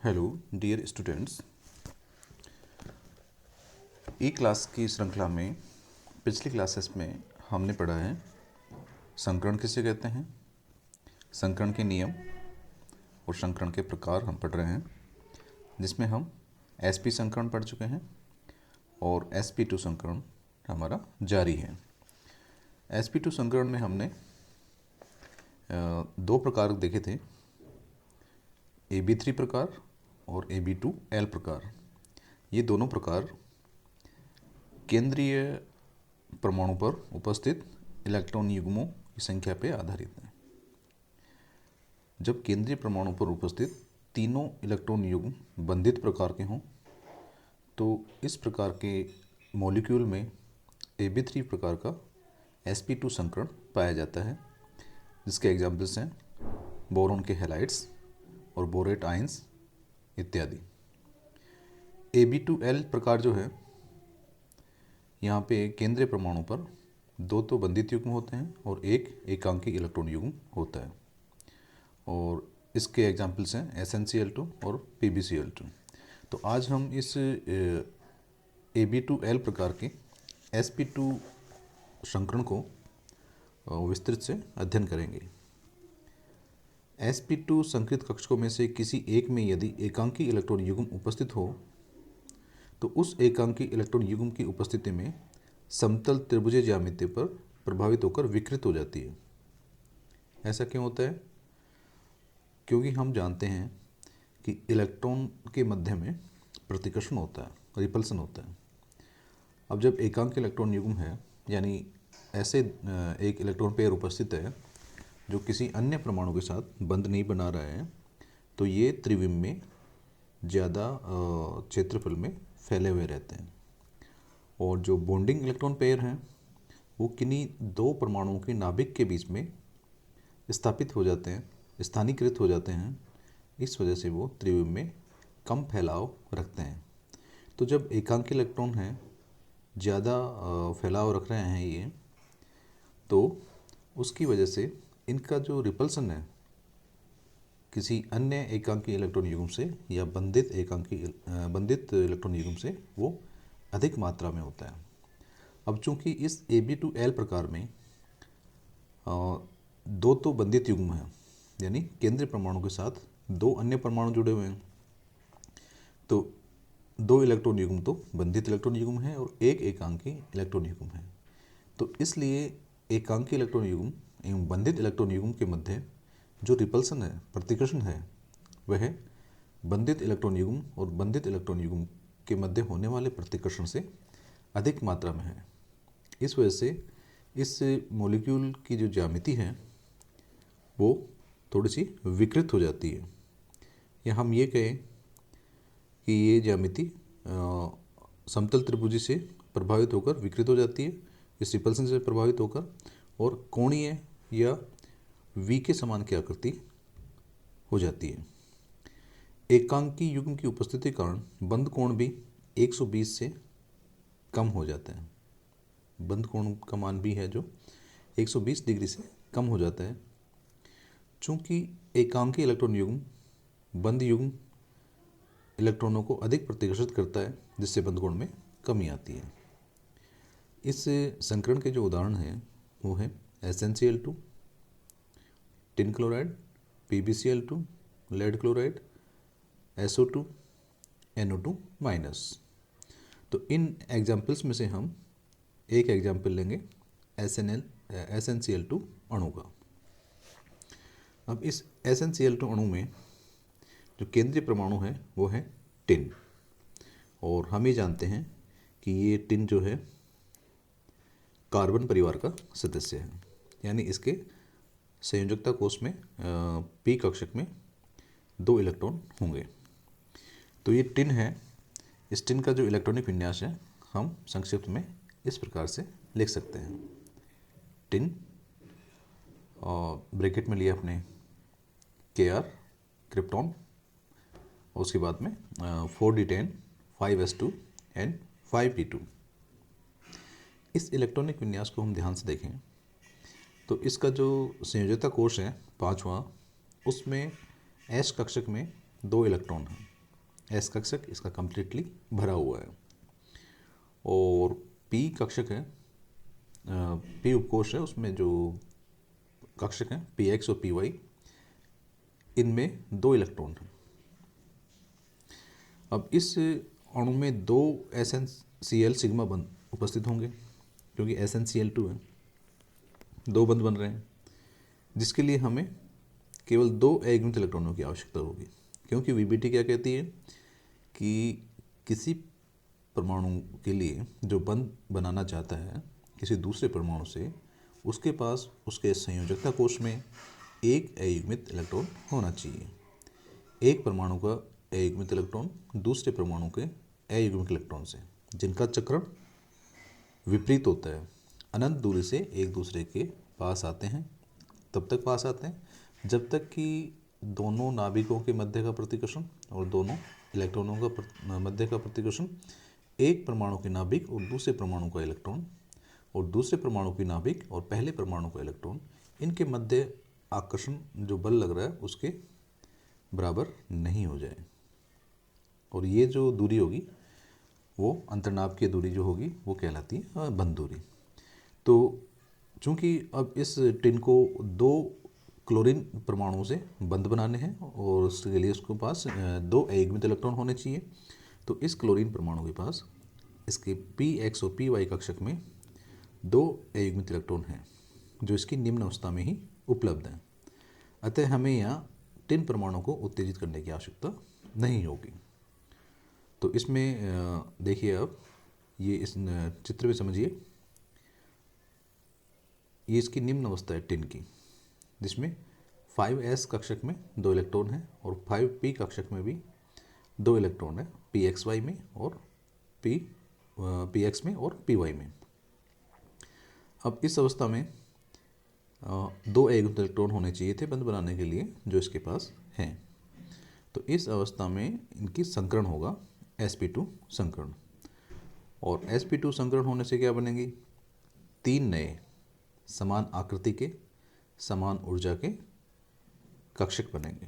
Hello dear students, ई class की श्रृंखला में पिछली क्लासेस में हमने पढ़ा है संकरण किसे कहते हैं, संकरण के नियम और संकरण के प्रकार हम पढ़ रहे हैं, जिसमें हम एसपी संकरण पढ़ चुके हैं और sp2 संकरण हमारा जारी है। sp2 संकरण में हमने दो प्रकार देखे थे, ab3 प्रकार और ab2l प्रकार। ये दोनों प्रकार केंद्रीय परमाणु पर उपस्थित इलेक्ट्रॉन युग्मों की संख्या पर आधारित है। जब केंद्रीय परमाणु पर उपस्थित तीनों इलेक्ट्रॉन युग्म बंधित प्रकार के हों तो इस प्रकार के मॉलिक्यूल में ab3 प्रकार का sp2 संकरण पाया जाता है, जिसके एग्जाम्पल्स हैं बोरोन के हैलाइड्स और बोरेट आयंस इत्यादि। ab2l प्रकार जो है, यहाँ पे केंद्रीय परमाणु पर दो तो बंधित युग्म होते हैं और एक एकांकी इलेक्ट्रॉन युग्म होता है, और इसके एग्जाम्पल्स हैं SnCl2 और PbCl2। तो आज हम इस ab2l प्रकार के sp2 संकरण को विस्तृत से अध्ययन करेंगे। sp2 संकृत कक्षकों में से किसी एक में यदि एकांकी इलेक्ट्रॉन युग्म उपस्थित हो तो उस एकांकी इलेक्ट्रॉन युग्म की उपस्थिति में समतल त्रिभुजीय ज्यामिति पर प्रभावित होकर विकृत हो जाती है। ऐसा क्यों होता है? क्योंकि हम जानते हैं कि इलेक्ट्रॉन के मध्य में प्रतिकर्षण होता है, रिपल्सन होता है। अब जब एकांक इलेक्ट्रॉन युग्म है, यानी ऐसे एक इलेक्ट्रॉन पेयर उपस्थित है जो किसी अन्य परमाणु के साथ बंध नहीं बना रहा है, तो ये त्रिविम में ज़्यादा क्षेत्रफल में फैले हुए रहते हैं, और जो बॉन्डिंग इलेक्ट्रॉन पेयर हैं वो किन्हीं दो परमाणुओं के नाभिक के बीच में स्थापित हो जाते हैं, स्थानीकृत हो जाते हैं। इस वजह से वो त्रिविम में कम फैलाव रखते हैं। तो जब एकांकी इलेक्ट्रॉन हैं ज़्यादा फैलाव रख रहे हैं ये, तो उसकी वजह से इनका जो रिपल्सन है किसी अन्य एकांकी इलेक्ट्रॉन युग्म से या बंधित इलेक्ट्रॉन युग्म से वो अधिक मात्रा में होता है। अब चूंकि इस ab2l प्रकार में दो तो बंधित युग्म हैं, यानी केंद्रीय परमाणु के साथ दो अन्य परमाणु जुड़े हुए हैं, तो दो इलेक्ट्रॉन युग्म तो बंधित इलेक्ट्रॉन युग्म है और एक एकांकी इलेक्ट्रॉन युग्म है। तो इसलिए एकांकी इलेक्ट्रॉन युग्म एवं बंधित इलेक्ट्रॉन युग्म के मध्य जो रिपल्सन है, प्रतिकर्षण है, वह बंधित इलेक्ट्रॉन युग्म और बंधित इलेक्ट्रॉन युग्म के मध्य होने वाले प्रतिकर्षण से अधिक मात्रा में है। इस वजह से इस मॉलिक्यूल की जो ज्यामिति है वो थोड़ी सी विकृत हो जाती है, या हम ये कहें कि ये ज्यामिति समतल त्रिभुजी से प्रभावित होकर विकृत हो जाती है, इस रिपल्सन से प्रभावित होकर, और कोणीय या V के समान की आकृति हो जाती है। एकांकी युग्म की उपस्थिति के कारण बंध कोण भी 120 से कम हो जाता है। बंध कोण का मान भी है जो 120 डिग्री से कम हो जाता है। चूँकि एकांकी इलेक्ट्रॉन युग्म बंध युग्म इलेक्ट्रॉनों को अधिक प्रतिकर्षित करता है, जिससे बंध कोण में कमी आती है। इस संकरण के जो उदाहरण हैं वो है SnCl2, tin chloride, PbCl2, lead chloride, SO2, NO2 minus. तो इन एग्जाम्पल्स में से हम एक एग्जाम्पल लेंगे SnCl2 अणु का। अब इस SnCl2 अणु में जो केंद्रीय परमाणु है वो है टिन, और हम ये जानते हैं कि ये टिन जो है कार्बन परिवार का सदस्य है, यानी इसके संयोजकता कोष में P कक्षक में दो इलेक्ट्रॉन होंगे। तो ये टिन है। इस टिन का जो इलेक्ट्रॉनिक विन्यास है हम संक्षिप्त में इस प्रकार से लिख सकते हैं। टिन और ब्रैकेट में लिया अपने Kr क्रिप्टॉन, और उसके बाद में 4d10 5s2 एंड 5p2। इस इलेक्ट्रॉनिक विन्यास को हम ध्यान से देखें तो इसका जो संयोजकता कोष है 5वां, उसमें S कक्षक में दो इलेक्ट्रॉन हैं, एस कक्षक इसका कम्प्लीटली भरा हुआ है, और पी कक्षक है, पी उपकोष है, उसमें जो कक्षक हैं पी एक्स और पी वाई, इनमें 2 इलेक्ट्रॉन हैं। अब इस अणु में 2 SnCl सिग्मा बंध उपस्थित होंगे, क्योंकि SnCl2 है, 2 बंध बन रहे हैं, जिसके लिए हमें केवल 2 अयुग्मित इलेक्ट्रॉनों की आवश्यकता होगी, क्योंकि वीबीटी क्या कहती है कि किसी परमाणु के लिए जो बंध बनाना चाहता है किसी दूसरे परमाणु से, उसके पास उसके संयोजकता कोश में एक अयुग्मित इलेक्ट्रॉन होना चाहिए। एक परमाणु का अयुग्मित इलेक्ट्रॉन दूसरे परमाणु के अयुग्मित इलेक्ट्रॉन से, जिनका चक्रण विपरीत होता है, अनंत दूरी से एक दूसरे के पास आते हैं, तब तक पास आते हैं जब तक कि दोनों नाभिकों के मध्य का प्रतिकर्षण और दोनों इलेक्ट्रॉनों का मध्य का प्रतिकर्षण एक परमाणु के नाभिक और दूसरे परमाणु का इलेक्ट्रॉन और दूसरे परमाणु की नाभिक और पहले परमाणु का इलेक्ट्रॉन, इनके मध्य आकर्षण जो बल लग रहा है उसके बराबर नहीं हो जाए। और ये जो दूरी होगी वो अंतर्नाभ की दूरी जो होगी वो कहलाती है बंध दूरी। तो चूँकि अब इस टिन को 2 क्लोरीन परमाणुओं से बंध बनाने हैं और उसके लिए उसके पास 2 अयुग्मित इलेक्ट्रॉन होने चाहिए, तो इस क्लोरीन परमाणु के पास इसके Px और Py कक्षक में 2 अयुग्मित इलेक्ट्रॉन हैं, जो इसकी निम्न अवस्था में ही उपलब्ध हैं। अतः हमें यहाँ टिन परमाणु को उत्तेजित करने की आवश्यकता नहीं होगी। तो इसमें देखिए, अब ये इस चित्र में समझिए, ये इसकी निम्न अवस्था है टिन की, जिसमें 5s कक्षक में 2 इलेक्ट्रॉन हैं और 5p कक्षक में भी 2 इलेक्ट्रॉन है, pxy में और px में और py में। अब इस अवस्था में 2 अयुग्मित इलेक्ट्रॉन होने चाहिए थे बंध बनाने के लिए, जो इसके पास हैं। तो इस अवस्था में इनकी संकरण होगा sp2 संकरण, और sp2 संकरण होने से क्या बनेंगी? 3 नए समान आकृति के समान ऊर्जा के कक्षक बनेंगे।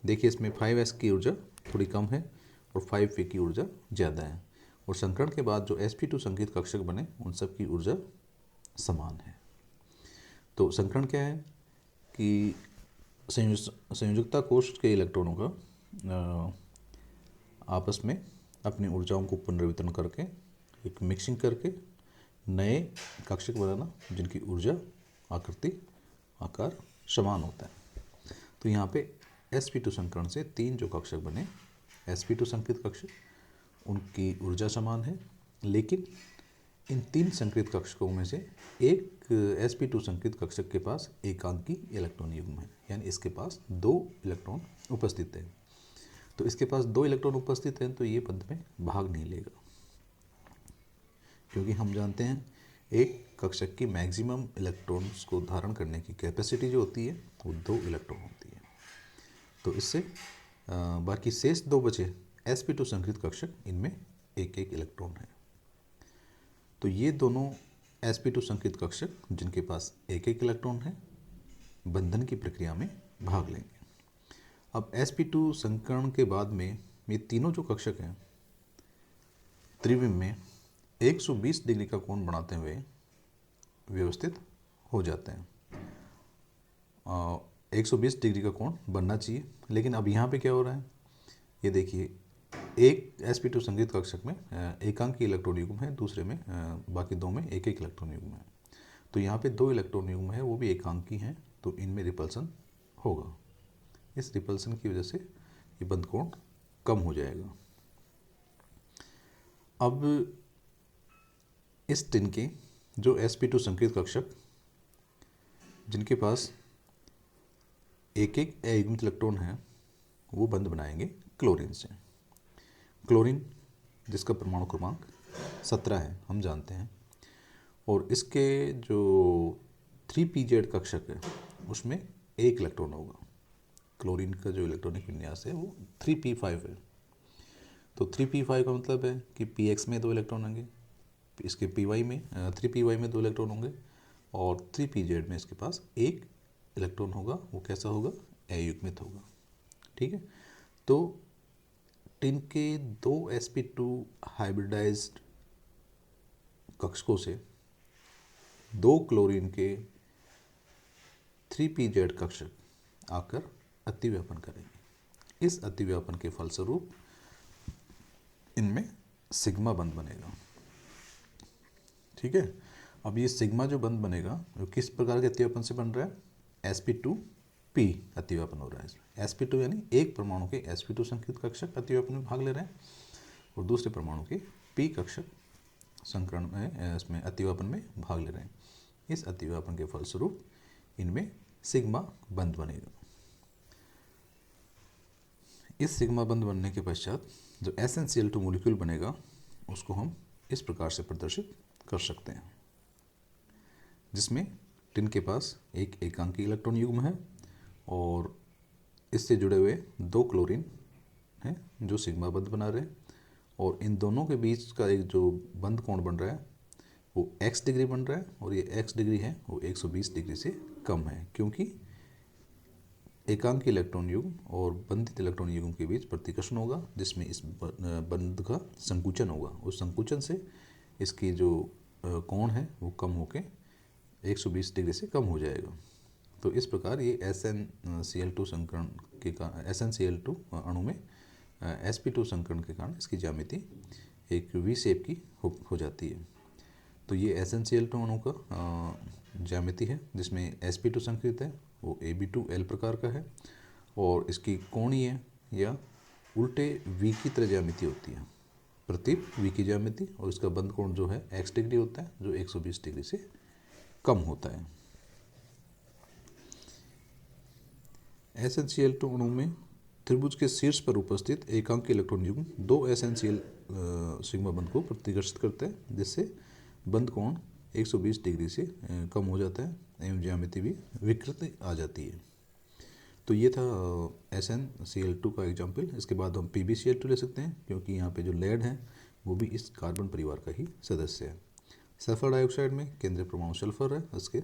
देखिए, इसमें 5s की ऊर्जा थोड़ी कम है और 5p की ऊर्जा ज़्यादा है, और संकरण के बाद जो sp2 संकेत कक्षक बने उन सब की ऊर्जा समान है। तो संकरण क्या है कि संयोजकता कोश के इलेक्ट्रॉनों का आपस में अपनी ऊर्जाओं को पुनर्वितरण करके, एक मिक्सिंग करके नए कक्षक बनाना, जिनकी ऊर्जा आकृति आकार समान होता है। तो यहाँ पे sp2 संकरण से 3 जो कक्षक बने sp2 संकेत कक्षक, उनकी ऊर्जा समान है, लेकिन इन 3 संकेत कक्षकों में से एक sp2 संकेत कक्षक के पास एकांकी इलेक्ट्रॉन युग्म है, यानी इसके पास 2 इलेक्ट्रॉन उपस्थित हैं। तो इसके पास 2 इलेक्ट्रॉन उपस्थित हैं, तो ये बंध में भाग नहीं लेगा, क्योंकि हम जानते हैं एक कक्षक की मैक्सिमम इलेक्ट्रॉन्स को धारण करने की कैपेसिटी जो होती है वो 2 इलेक्ट्रॉन होती है। तो इससे बाकी शेष 2 बचे sp2 संकेत कक्षक, इनमें एक एक इलेक्ट्रॉन है। तो ये दोनों sp2 संकेत कक्षक जिनके पास एक एक इलेक्ट्रॉन है, बंधन की प्रक्रिया में भाग लेंगे। अब sp2 संकरण के बाद में ये तीनों जो कक्षक हैं त्रिविम में 120 डिग्री का कोण बनाते हुए व्यवस्थित हो जाते हैं। 120 डिग्री का कोण बनना चाहिए, लेकिन अब यहाँ पे क्या हो रहा है, ये देखिए, एक sp2 संकेत कक्षक में एकांकी इलेक्ट्रॉन युग्म है, दूसरे में बाकी 2 में एक एक इलेक्ट्रॉन युग्म है। तो यहाँ पे 2 इलेक्ट्रॉन युग्म है, वो भी एकांकी हैं, तो इनमें रिपल्सन होगा। इस रिपल्सन की वजह से ये बंध कोण कम हो जाएगा। अब इस टिन के जो sp2 संकेत कक्षक जिनके पास एक एक अयुग्मित इलेक्ट्रॉन है, वो बंध बनाएंगे क्लोरीन से। क्लोरीन जिसका परमाणु क्रमांक 17 है, हम जानते हैं, और इसके जो 3pz कक्षक है उसमें एक इलेक्ट्रॉन होगा। क्लोरीन का जो इलेक्ट्रॉनिक विन्यास है वो 3p5 है। तो 3p5 का मतलब है कि px में 2 इलेक्ट्रॉन होंगे, इसके py में 3py में 2 इलेक्ट्रॉन होंगे, और 3pz में इसके पास एक इलेक्ट्रॉन होगा। वो कैसा होगा? अयुग्मित होगा। ठीक है। तो टिन के 2 sp2 हाइब्रिडाइज्ड कक्षकों से 2 क्लोरीन के 3pz कक्षक आकर अतिव्यापन करेंगे। इस अतिव्यापन के फलस्वरूप इनमें सिग्मा बंध बनेगा। ठीक है, अब ये सिग्मा जो बंध बनेगा वो किस प्रकार के अतिव्यापन से बन रहा है? sp2p अतिव्यापन हो रहा है इसमें। sp2 यानी एक परमाणु के sp2 संकेत कक्षक अतिव्यापन में भाग ले रहे हैं और दूसरे परमाणु के p कक्षक संकरण में इसमें अतिव्यापन में भाग ले रहे हैं। इस अतिव्यापन के फलस्वरूप इनमें सिग्मा बंध बनेगा। इस सिग्मा बंध बनने के पश्चात जो SnCl2 मॉलिक्यूल बनेगा उसको हम इस प्रकार से प्रदर्शित कर सकते हैं, जिसमें टिन के पास एक एकांकी इलेक्ट्रॉन युग्म है और इससे जुड़े हुए 2 क्लोरीन हैं जो सिग्मा बंध बना रहे हैं और इन दोनों के बीच का एक जो बंध कोण बन रहा है वो x डिग्री बन रहा है और ये x डिग्री है वो 120 डिग्री से कम है, क्योंकि एकांकी इलेक्ट्रॉन युग्म और बंधित इलेक्ट्रॉन युग्म के बीच प्रतिकर्षण होगा जिसमें इस बंध का संकुचन होगा। उस संकुचन से इसकी जो कोण है वो कम होके 120 डिग्री से कम हो जाएगा। तो इस प्रकार ये SnCl2 संकरण के कारण SnCl2 अणु में sp2 संकरण के कारण इसकी ज्यामिति एक वी शेप की हो जाती है। तो ये SnCl2 अणु का ज्यामिति है जिसमें sp2 संकेत है वो Ab2L प्रकार का है और इसकी कोणीय या उल्टे V की तरह ज्यामिति होती है, प्रतीप V की ज्यामिति, और इसका बंध कोण जो है x डिग्री होता है जो 120 डिग्री से कम होता है। SnCl2 अणु में त्रिभुज के शीर्ष पर उपस्थित एकांकी इलेक्ट्रॉन युग्म 2 SnCl सिग्मा बंध को प्रतिकर्षित करते हैं, जिससे बंध कोण 120 डिग्री से कम हो जाता है एवं ज्यामिति भी विकृत आ जाती है। तो ये था SnCl2 का एग्जाम्पल। इसके बाद हम PbCl2 ले सकते हैं क्योंकि यहाँ पे जो लेड है वो भी इस कार्बन परिवार का ही सदस्य है। सल्फर डाइऑक्साइड में केंद्रीय परमाणु सल्फर है, उसके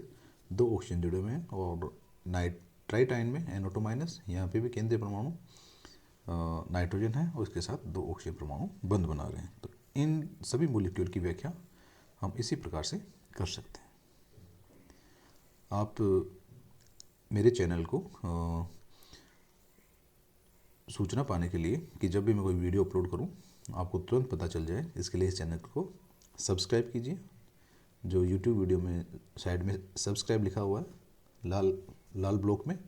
2 ऑक्सीजन जुड़े हुए हैं और नाइट्राइटाइन में NO2- यहाँ पे भी केंद्रीय परमाणु नाइट्रोजन है और इसके साथ 2 ऑक्सीजन परमाणु बंध बना रहे हैं। तो इन सभी मॉलिक्यूल की व्याख्या हम इसी प्रकार से कर सकते हैं। आप मेरे चैनल को सूचना पाने के लिए कि जब भी मैं कोई वीडियो अपलोड करूं आपको तुरंत पता चल जाए, इसके लिए इस चैनल को सब्सक्राइब कीजिए। जो YouTube वीडियो में साइड में सब्सक्राइब लिखा हुआ है लाल ब्लॉक में,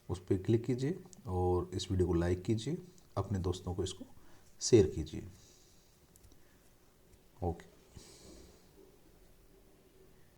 उस पर क्लिक कीजिए और इस वीडियो को लाइक कीजिए, अपने दोस्तों को इसको शेयर कीजिए। ओके।